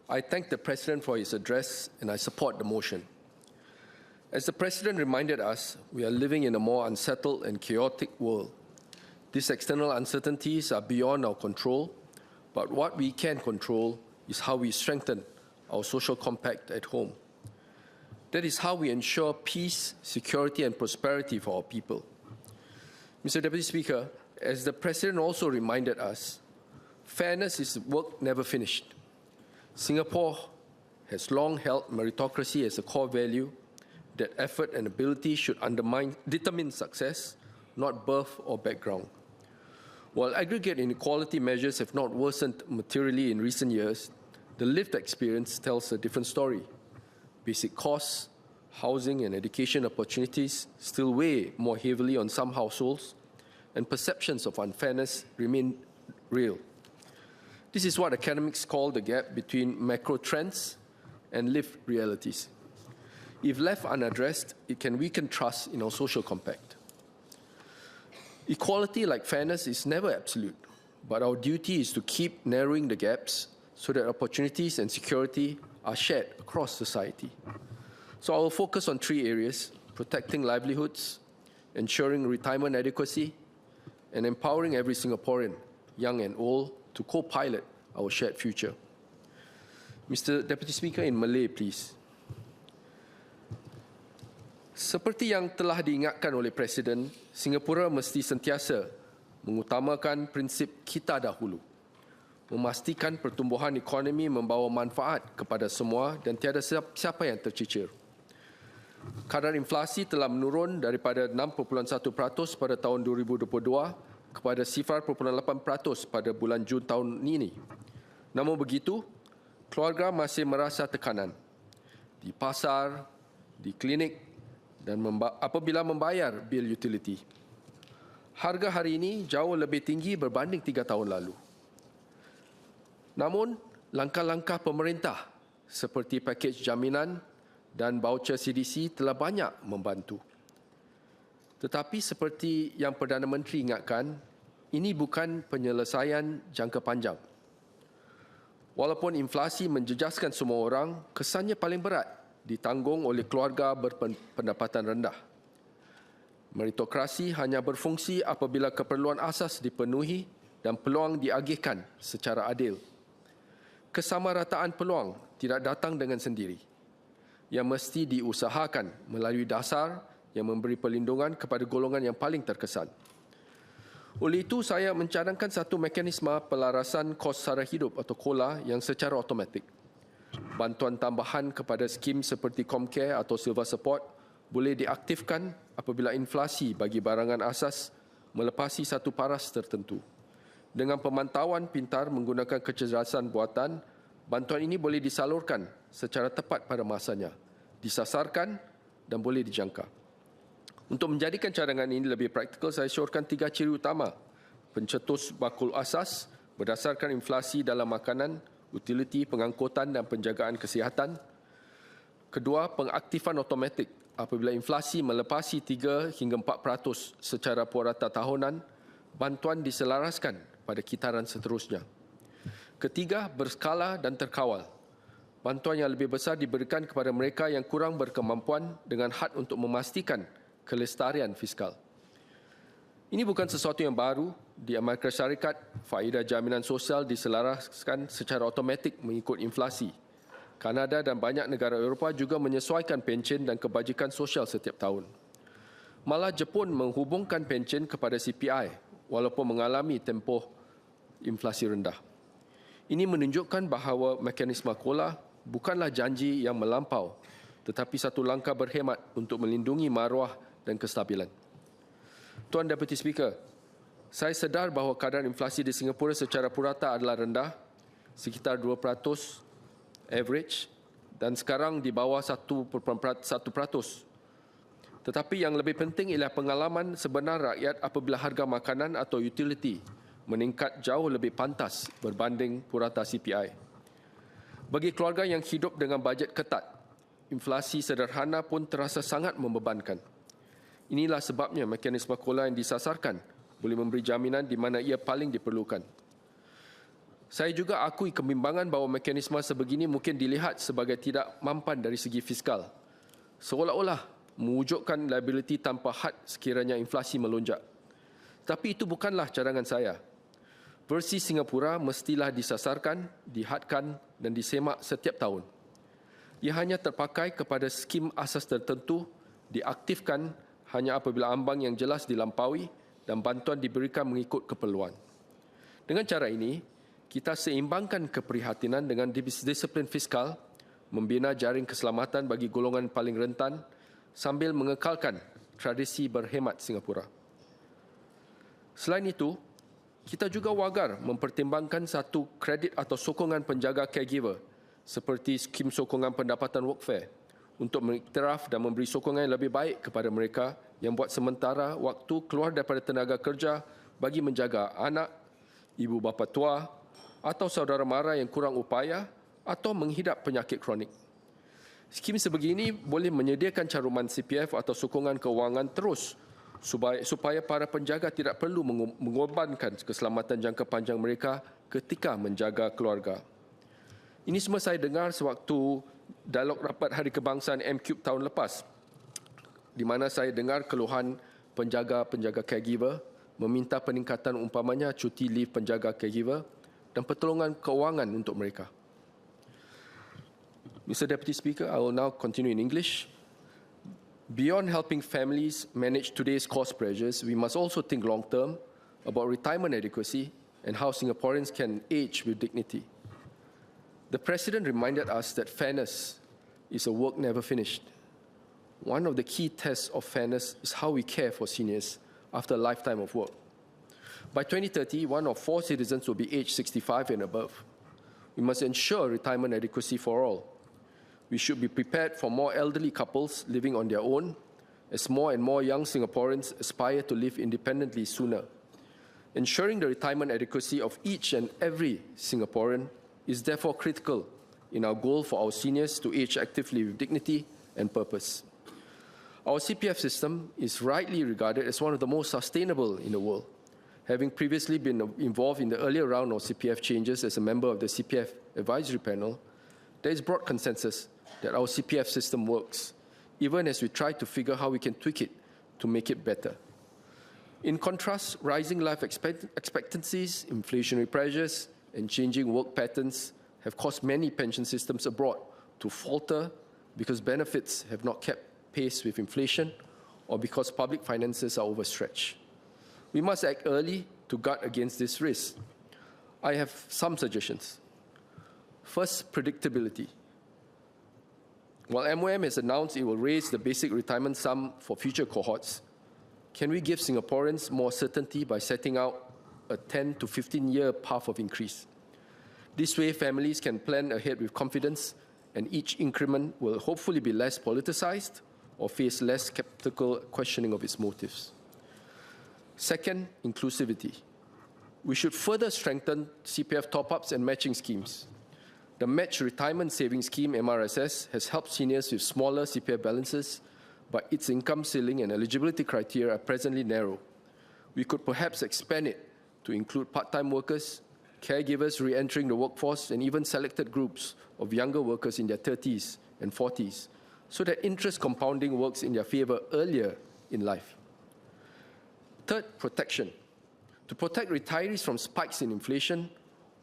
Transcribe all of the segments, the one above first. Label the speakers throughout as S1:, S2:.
S1: I thank the President for his address and I support the motion. As the President reminded us, we are living in a more unsettled and chaotic world. These external uncertainties are beyond our control, but what we can control is how we strengthen our social compact at home. That is how we ensure peace, security, and prosperity for our people. Mr. Deputy Speaker, as the President also reminded us, fairness is work never finished. Singapore has long held meritocracy as a core value, that effort and ability should determine success, not birth or background. While aggregate inequality measures have not worsened materially in recent years, the lived experience tells a different story. Basic costs, housing and education opportunities still weigh more heavily on some households, and perceptions of unfairness remain real. This is what academics call the gap between macro trends and lived realities. If left unaddressed, it can weaken trust in our social compact. Equality, like fairness, is never absolute, but our duty is to keep narrowing the gaps so that opportunities and security are shared across society. So I will focus on three areas: protecting livelihoods, ensuring retirement adequacy, and empowering every Singaporean, young and old, to co-pilot our shared future. Mr. Deputy Speaker, in Malay, please. Seperti yang telah diingatkan oleh Presiden, Singapura mesti sentiasa mengutamakan prinsip kita dahulu, memastikan pertumbuhan ekonomi membawa manfaat kepada semua dan tiada siapa yang tercicir. Kadar inflasi telah menurun daripada 6.1% pada tahun 2022 kepada 0.8% pada bulan Jun tahun ini. Namun begitu, keluarga masih merasa tekanan di pasar, di klinik dan apabila membayar bil utility. Harga hari ini jauh lebih tinggi berbanding 3 tahun lalu. Namun, langkah-langkah pemerintah seperti pakej jaminan dan voucher CDC telah banyak membantu. Tetapi seperti yang Perdana Menteri ingatkan, ini bukan penyelesaian jangka panjang. Walaupun inflasi menjejaskan semua orang, kesannya paling berat ditanggung oleh keluarga berpendapatan rendah. Meritokrasi hanya berfungsi apabila keperluan asas dipenuhi dan peluang diagihkan secara adil. Kesamarataan peluang tidak datang dengan sendiri, yang mesti diusahakan melalui dasar yang memberi perlindungan kepada golongan yang paling terkesan. Oleh itu, saya mencadangkan satu mekanisme pelarasan kos sara hidup atau KOLA yang secara automatik. Bantuan tambahan kepada skim seperti Comcare atau Silver Support boleh diaktifkan apabila inflasi bagi barangan asas melepasi satu paras tertentu. Dengan pemantauan pintar menggunakan kecerdasan buatan, bantuan ini boleh disalurkan secara tepat pada masanya, disasarkan dan boleh dijangka. Untuk menjadikan cadangan ini lebih praktikal, saya syorkan 3 ciri utama: pencetus bakul asas berdasarkan inflasi dalam makanan, utiliti, pengangkutan dan penjagaan kesihatan. Kedua, pengaktifan automatik apabila inflasi melepasi 3 hingga 4% secara purata tahunan, bantuan diselaraskan pada kitaran seterusnya. Ketiga, berskala dan terkawal. Bantuan yang lebih besar diberikan kepada mereka yang kurang berkemampuan dengan had untuk memastikan kelestarian fiskal. Ini bukan sesuatu yang baru. Di Amerika Syarikat, faedah jaminan sosial diselaraskan secara automatik mengikut inflasi. Kanada dan banyak negara Eropah juga menyesuaikan pencen dan kebajikan sosial setiap tahun. Malah Jepun menghubungkan pencen kepada CPI walaupun mengalami tempoh inflasi rendah. Ini menunjukkan bahawa mekanisme KOLA bukanlah janji yang melampau, tetapi satu langkah berhemat untuk melindungi maruah dan kestabilan. Tuan Deputy Speaker, saya sedar bahawa kadar inflasi di Singapura secara purata adalah rendah, sekitar 2% average, dan sekarang di bawah 1%. Tetapi yang lebih penting ialah pengalaman sebenar rakyat apabila harga makanan atau utility meningkat jauh lebih pantas berbanding purata CPI. Bagi keluarga yang hidup dengan bajet ketat, inflasi sederhana pun terasa sangat membebankan. Inilah sebabnya mekanisme KOLA yang disasarkan boleh memberi jaminan di mana ia paling diperlukan. Saya juga akui kebimbangan bahawa mekanisme sebegini mungkin dilihat sebagai tidak mampan dari segi fiskal, seolah-olah mewujudkan liability tanpa had sekiranya inflasi melonjak. Tapi itu bukanlah cadangan saya. Versi Singapura mestilah disasarkan, dihadkan dan disemak setiap tahun. Ia hanya terpakai kepada skim asas tertentu, diaktifkan hanya apabila ambang yang jelas dilampaui dan bantuan diberikan mengikut keperluan. Dengan cara ini, kita seimbangkan keprihatinan dengan disiplin fiskal, membina jaring keselamatan bagi golongan paling rentan sambil mengekalkan tradisi berhemat Singapura. Selain itu, kita juga wagar mempertimbangkan satu kredit atau sokongan penjaga caregiver seperti skim sokongan pendapatan workfare untuk mengiktiraf dan memberi sokongan yang lebih baik kepada mereka yang buat sementara waktu keluar daripada tenaga kerja bagi menjaga anak, ibu bapa tua atau saudara mara yang kurang upaya atau menghidap penyakit kronik. Skim sebegini boleh menyediakan caruman CPF atau sokongan kewangan terus supaya para penjaga tidak perlu mengorbankan keselamatan jangka panjang mereka ketika menjaga keluarga. Ini semua saya dengar sewaktu dialog rapat Hari Kebangsaan M-Cube tahun lepas, di mana saya dengar keluhan penjaga-penjaga caregiver meminta peningkatan umpamanya cuti leave penjaga caregiver dan pertolongan kewangan untuk mereka. Mr. Deputy Speaker, I will now continue in English. Beyond helping families manage today's cost pressures, we must also think long-term about retirement adequacy and how Singaporeans can age with dignity. The President reminded us that fairness is a work never finished. One of the key tests of fairness is how we care for seniors after a lifetime of work. By 2030, 1 of 4 citizens will be aged 65 and above. We must ensure retirement adequacy for all. We should be prepared for more elderly couples living on their own, as more and more young Singaporeans aspire to live independently sooner. Ensuring the retirement adequacy of each and every Singaporean is therefore critical in our goal for our seniors to age actively with dignity and purpose. Our CPF system is rightly regarded as one of the most sustainable in the world. Having previously been involved in the earlier round of CPF changes as a member of the CPF advisory panel, there is broad consensus that our CPF system works, even as we try to figure how we can tweak it to make it better. In contrast, rising life expectancies, inflationary pressures, and changing work patterns have caused many pension systems abroad to falter because benefits have not kept pace with inflation or because public finances are overstretched. We must act early to guard against this risk. I have some suggestions. First, predictability. While MOM has announced it will raise the basic retirement sum for future cohorts, can we give Singaporeans more certainty by setting out a 10 to 15-year path of increase? This way, families can plan ahead with confidence, and each increment will hopefully be less politicized or face less skeptical questioning of its motives. Second, inclusivity. We should further strengthen CPF top-ups and matching schemes. The Match Retirement Savings Scheme, MRSS, has helped seniors with smaller CPF balances, but its income ceiling and eligibility criteria are presently narrow. We could perhaps expand it to include part-time workers, caregivers re-entering the workforce, and even selected groups of younger workers in their 30s and 40s, so that interest compounding works in their favor earlier in life. Third, protection. To protect retirees from spikes in inflation,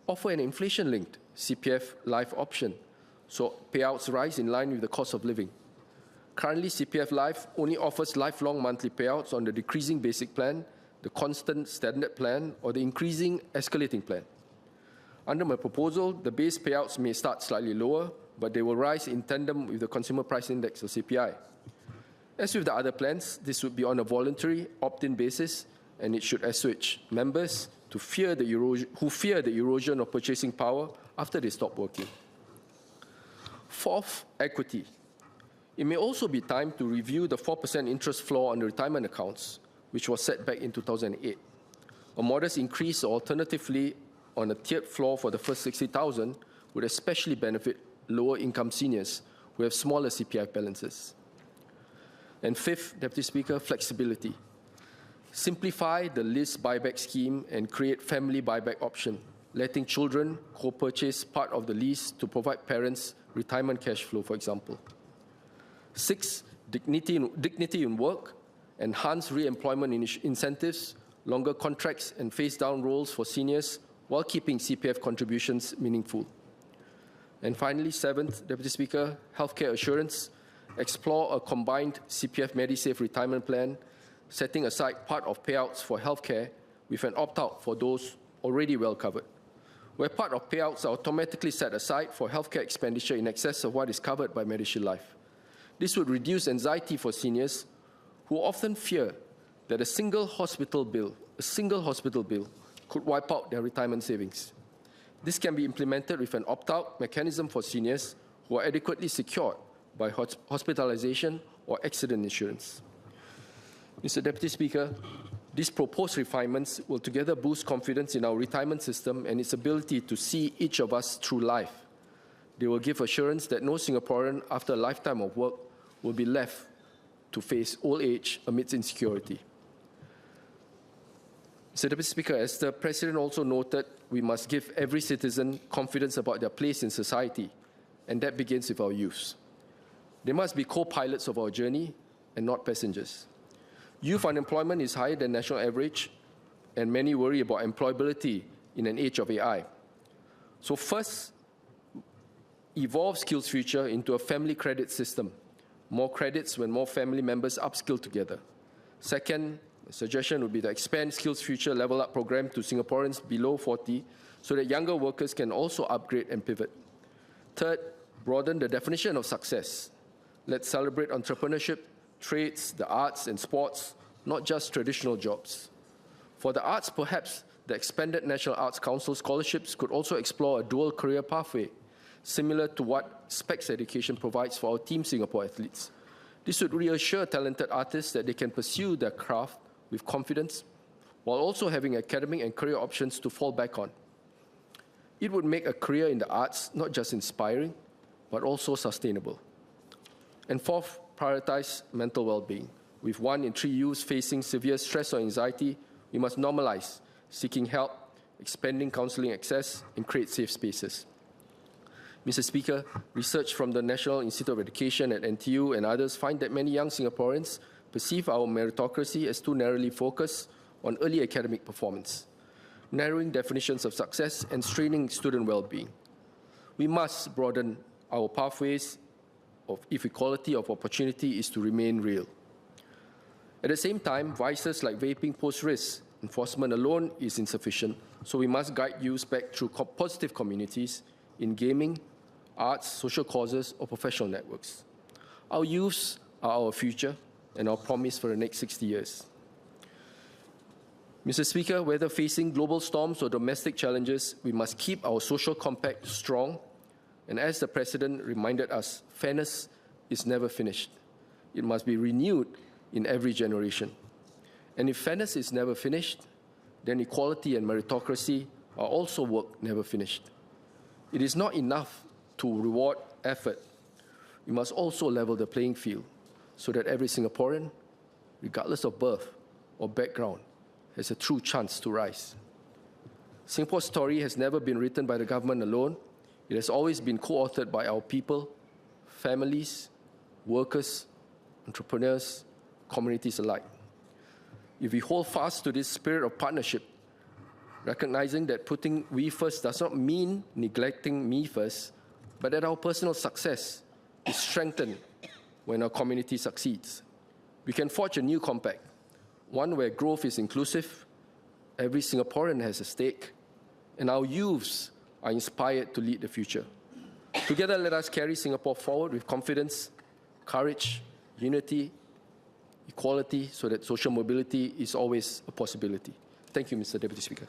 S1: offer an inflation-linked CPF Life option, so payouts rise in line with the cost of living. Currently, CPF Life only offers lifelong monthly payouts on the decreasing basic plan, the constant standard plan, or the increasing escalating plan. Under my proposal, the base payouts may start slightly lower, but they will rise in tandem with the Consumer Price Index, or CPI. As with the other plans, this would be on a voluntary opt-in basis, and it should assuage members who fear the erosion of purchasing power after they stop working. Fourth, equity. It may also be time to review the 4% interest floor on the retirement accounts, which was set back in 2008. A modest increase, alternatively, on a tiered floor for the first 60,000 would especially benefit lower-income seniors who have smaller CPF balances. And fifth, Deputy Speaker, flexibility. Simplify the list buyback scheme and create family buyback option letting children co-purchase part of the lease to provide parents retirement cash flow, for example. 6, dignity in work, enhanced re-employment incentives, longer contracts, and phase-down roles for seniors while keeping CPF contributions meaningful. And finally, 7th, Deputy Speaker, healthcare assurance, explore a combined CPF Medisave retirement plan, setting aside part of payouts for healthcare with an opt-out for those already well covered, where part of payouts are automatically set aside for healthcare expenditure in excess of what is covered by MediShield Life. This would reduce anxiety for seniors who often fear that a single hospital bill could wipe out their retirement savings. This can be implemented with an opt-out mechanism for seniors who are adequately secured by hospitalization or accident insurance. Mr. Deputy Speaker, these proposed refinements will together boost confidence in our retirement system and its ability to see each of us through life. They will give assurance that no Singaporean, after a lifetime of work, will be left to face old age amidst insecurity. Mr. Deputy Speaker, as the President also noted, we must give every citizen confidence about their place in society, and that begins with our youths. They must be co-pilots of our journey and not passengers. Youth unemployment is higher than national average, and many worry about employability in an age of AI. So first, evolve SkillsFuture into a family credit system. More credits when more family members upskill together. Second, a suggestion would be to expand SkillsFuture Level Up program to Singaporeans below 40 so that younger workers can also upgrade and pivot. Third, broaden the definition of success. Let's celebrate entrepreneurship, trades, the arts and sports, not just traditional jobs. For the arts, perhaps the expanded National Arts Council scholarships could also explore a dual career pathway, similar to what SPECS Education provides for our Team Singapore athletes. This would reassure talented artists that they can pursue their craft with confidence, while also having academic and career options to fall back on. It would make a career in the arts not just inspiring, but also sustainable. And fourth, prioritize mental well-being. With 1 in 3 youths facing severe stress or anxiety, we must normalize seeking help, expanding counselling access, and create safe spaces. Mr. Speaker, research from the National Institute of Education at NTU and others find that many young Singaporeans perceive our meritocracy as too narrowly focused on early academic performance, narrowing definitions of success and straining student well-being. We must broaden our pathways if equality of opportunity is to remain real. At the same time, vices like vaping pose risks. Enforcement alone is insufficient, so we must guide youth back through positive communities in gaming, arts, social causes, or professional networks. Our youths are our future and our promise for the next 60 years. Mr. Speaker, whether facing global storms or domestic challenges, we must keep our social compact strong. And as the President reminded us, fairness is never finished. It must be renewed in every generation. And if fairness is never finished, then equality and meritocracy are also work never finished. It is not enough to reward effort. We must also level the playing field so that every Singaporean, regardless of birth or background, has a true chance to rise. Singapore's story has never been written by the government alone. It has always been co-authored by our people, families, workers, entrepreneurs, communities alike. If we hold fast to this spirit of partnership, recognizing that putting we first does not mean neglecting me first, but that our personal success is strengthened when our community succeeds, we can forge a new compact, one where growth is inclusive, every Singaporean has a stake, and our youths are inspired to lead the future. Together, let us carry Singapore forward with confidence, courage, unity, equality, so that social mobility is always a possibility. Thank you, Mr. Deputy Speaker.